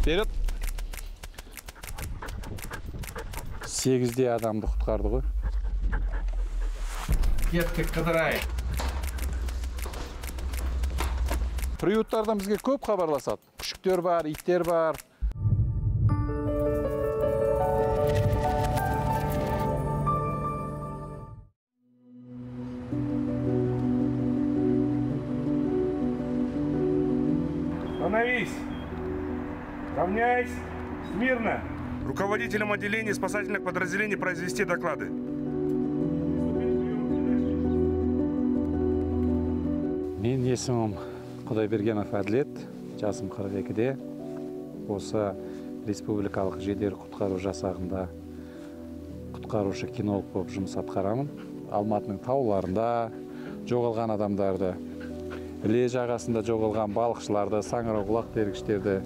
Берет. 8 адамды құтқарды ғой. Кеттік қыдырай. Приюттардан бізге көп хабарласады. Күшіктер бар, иттер бар. Становись! Равняйсь! Смирно! Руководителям отделения спасательных подразделений произвести доклады. Мен есімім Құдайбергенов Әділет, жасым 42-де. Осы республикалық жедел құтқару жасағында құтқарушы кинолог болып жұмыс атқарамын. Алматының тауларында жоғалған адамдарды, Іле жағасында жоғалған балықшыларды, саңырауқұлақ тергіштерді,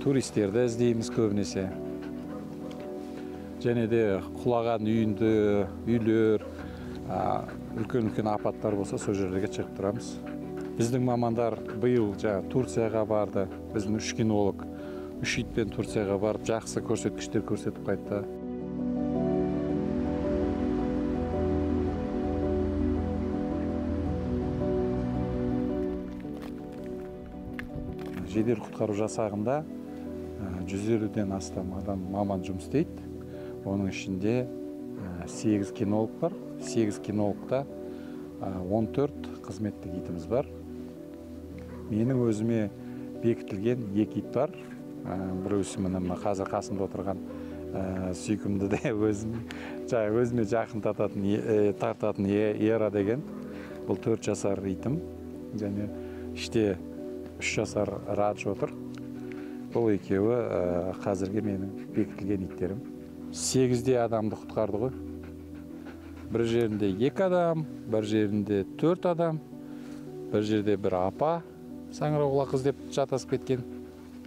туристерді іздейміз көбінесе. Және де құлаған үйлер, үлкен апаттар болса, сол жерлерге шығып тұрамыз. Біздің мамандар биыл Турцияға барды. Біздің 3 кинолог 3 итпен Турцияға барып, жақсы көрсеткіштер көрсетіп қайтты. Жедел құтқару жасағында 150-ден астам адам маман жұмыс істейді. Оның ішінде 8 кинолог бар. 8 кинологта 14 қызметтік итіміз бар. Менің өзіме бекітілген 2 ит бар. Біреусі міне қазір қасымда отырған сүйкімді де өзіме жақын тартатын Ера деген. Бұл 4 жасар итім. Және іште 3 жасар Радж отыр. Бұл екеуі қазірге менің бекітілген иттерім. 8 адамды құтқарды ғой. Бір жерінде 2 адам, бір жерінде 4 адам, бір жерде бір апа саңырауқұлақ қыз деп жатасып кеткен.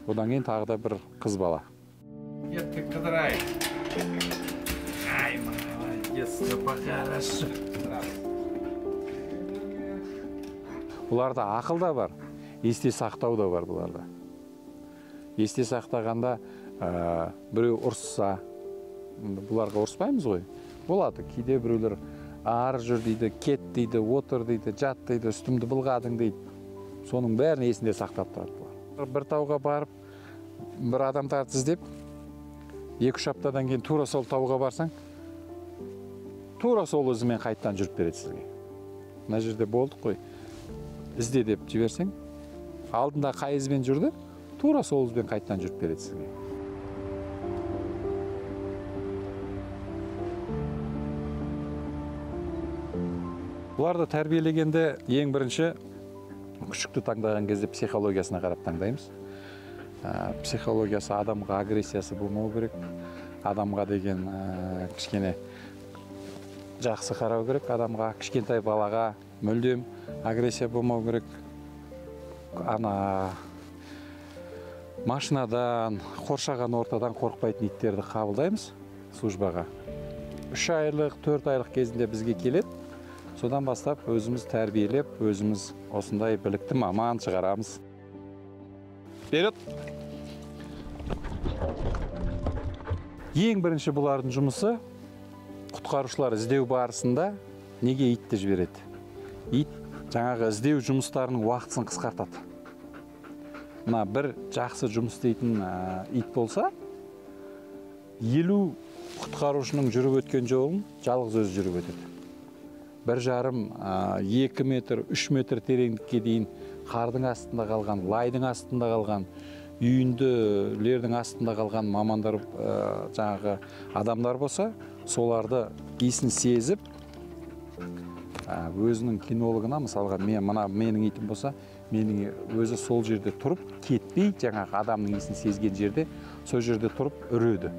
Одан кейін тағы да бір қыз бала. Кеттік қыдырай. Ай, молодец, по-хорошо. Бұларда ақыл да бар, есте сақтау да бар бұларда. Есте сақтағанда біреу ұрсса, бұларға ұрыспаймыз ғой. Болады, кейде біреулер ары жүр дейді, кет дейді, отыр дейді, жат дейді, үстімді былғадың дейді. Соның бәрін есінде сақтап тұрады. Бір тауға барып, бір адамдарды іздеп, 2-3 аптадан кейін тура сол тауға барсаң, тура сол ізімен қайттан жүріп береді сізге. Мына жерде болдық қой, ізде деп жіберсең, алдында қай ізбен жүрді, тура сол ізбен қайттан жүріп береді сізге. Бұларды тәрбиелегенде ең бірінші күшікті таңдаған кезде психологиясына қарап таңдаймыз. Психологиясы адамға агрессиясы болмау керек. Адамға деген кішкене жақсы қарау керек. Адамға, кішкентай балаға мүлдем агрессия болмау керек. Машинадан, қоршаған ортадан қорықпайтын иттерді қабылдаймыз службаға. 3 айлық, 4 айлық кезінде бізге келеді. Содан бастап өзіміз тәрбиелеп, өзіміз осындай білікті маман шығарамыз. Берет. Ең бірінші бұлардың жұмысы құтқарушылар іздеу барысында неге итті жібереді? Ит жаңағы іздеу жұмыстарының уақытысын қысқартады. Мына бір жақсы жұмыс істейтін ит болса, 50 құтқарушының жүріп өткен жолын жалғыз өзі жүріп өтеді. 1,5-2 метр, 3 метр тереңдікке дейін қардың астында қалған, лайдың астында қалған, үйінділердің астында қалған мамандар, жаңағы адамдар болса, соларды иісін сезіп, өзінің кинологына, мысалға, менің итім болса, менің өзі сол жерде тұрып, кетпей, жаңағы адамның иісін сезген жерде, сол жерде тұрып үреді.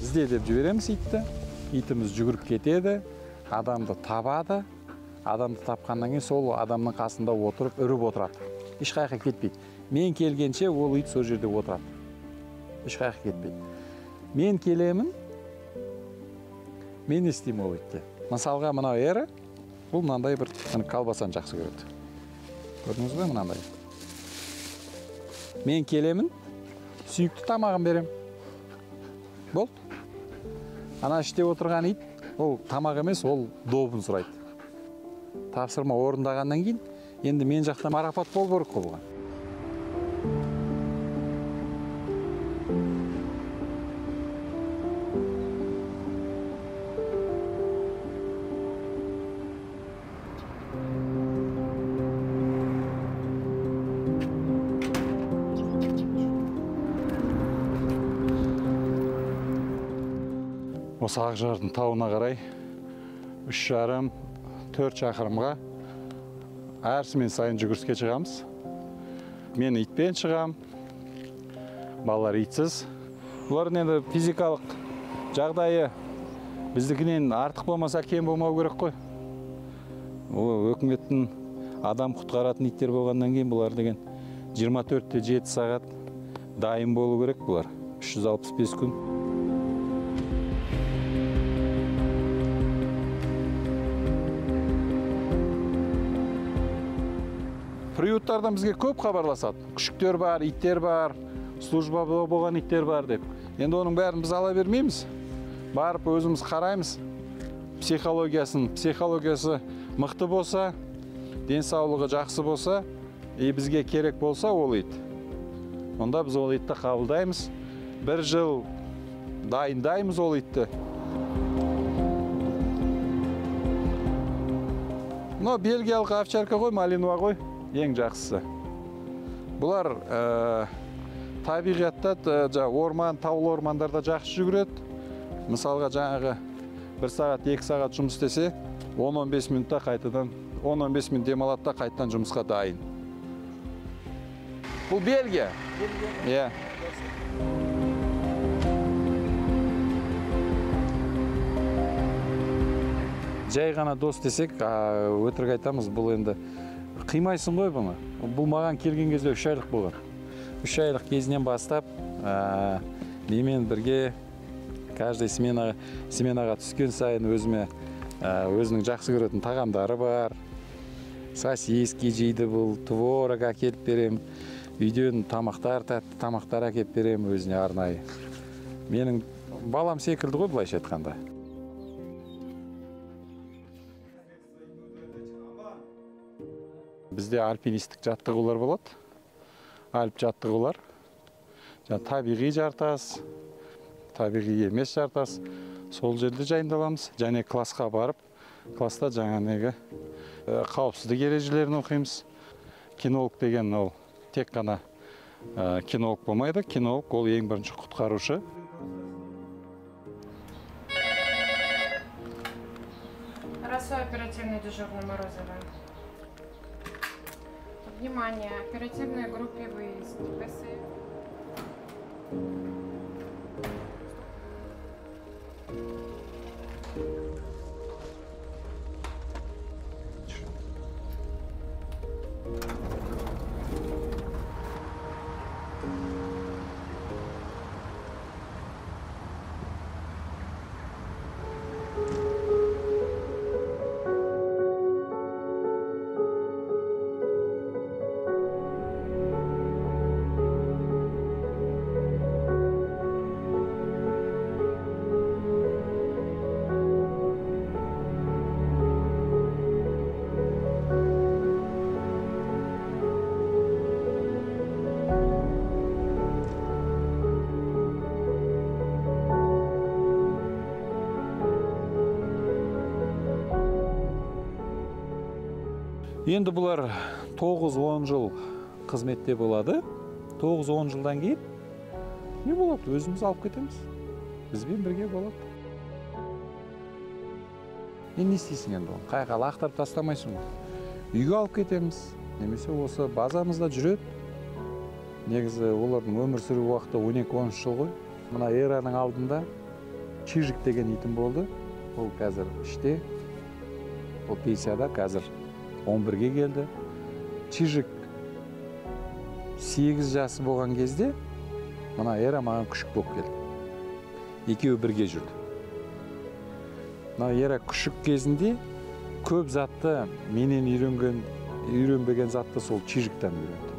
Ізде деп жібереміз итті, итіміз жүгіріп кетеді, адамды табады, адамды тапқаннан кейін сол адамның қасында отырып, үріп отырады. Ешқайыққа кетпейді. Мен келгенше ол ит сол жерде отырады. Ешқайыққа кетпейді. Мен келемін, мен істеймін ол итке. Мысалға, мынау Ера, Бұл мынандай бір колбасаны жақсы көреді. Көрдіңіз бе мынандай? Мен келемін, сүйікті тамағын берем. Болды. Ана іште отырған ит, ол тамақ емес, ол добын сұрайды. Тапсырма орындағаннан кейін, енді мен жақта марапат болу керек қой бұған. Осы Ақжардың тауына қарай 3,5-4 шақырымға әрсімен сайын жүгіріске шығамыз. Мен итпен шығам, балалар итсіз. Бұлардың енді физикалық жағдайы біздікінен артық болмаса кем болмау керек қой. Ол өкіметтің адам құтқаратын иттер болғаннан кейін бұлар деген 24-те 7 сағат дайын болу керек бұлар. 365 күн. Приюттардан бізге көп хабарласады. Күшіктер бар, иттер бар, служба болған иттер бар деп. Енді оның бәрін біз ала бермейміз. Барып өзіміз қараймыз. Психологиясы мықты болса, денсаулығы жақсы болса, бізге керек болса ол ит. Онда біз ол итті қабылдаймыз. 1 жыл дайындаймыз ол итті. Мына бельгиялық овчарка ғой, малинуа ғой. Ең жақсысы. Бұлар табиғатта, орман, таулы ормандарда жақсы жүгіреді. Мысалға жаңағы 1 сағат, 2 сағат жұмыс істесе, 10-15 минутта қайтадан, 10-15 минут демалады да қайтадан жұмысқа дайын. Бұл Бельгия. Иә. Жай ғана дос десек, өтірік айтамыз, бұл енді қимайсың ғой бұны. Бұл маған келген кезде 3 айлық болған. 3 айлық кезінен бастап, немен бірге каждый сменаға түскен сайын өзінің жақсы көретін тағамдары бар. Сосиски жейді бұл, творог әкеліп берем. Үйден тәтті тамақтар әкеліп берем өзіне арнайы. Менің балам секілді ғой былайша айтқанда. Бізде альпинистік жаттығулар болады. Альп жаттығулар. Табиғи жартас, табиғи емес жартас. Сол жерде жайындаламыз. Және классқа барып, класста жаңағы қауіпсіздік ережелерін оқимыз. Кинолог деген ол тек қана кинолог болмайды. Кинолог ол ең бірінші құтқарушы. Росой оперативный дежурный Морозова. Внимание, оперативной группе выезд. ПС. Енді бұлар 9-10 жыл қызметте болады. 9-10 жылдан кейін не болады? Өзіміз алып кетеміз. Бізбен бірге болады. Не істейсің енді оны? Қайға лақтырып тастамайсың ғой. Үйге алып кетеміз. Немесе осы базамызда жүреді. Негізі олардың өмір сүру уақыты 12-13 жыл ғой. Мына Эраның алдында Чижик деген итім болды. Ол қазір іште. Ол пенсияда қазір 11-ге келді. Чижик 8 жасы болған кезде мына Эра маған күшік болып келді. Екеуі бірге жүрді. Мына Эра күшік кезінде көп затты менен үйрөнбеген затты сол чижиктен үйрөндүм.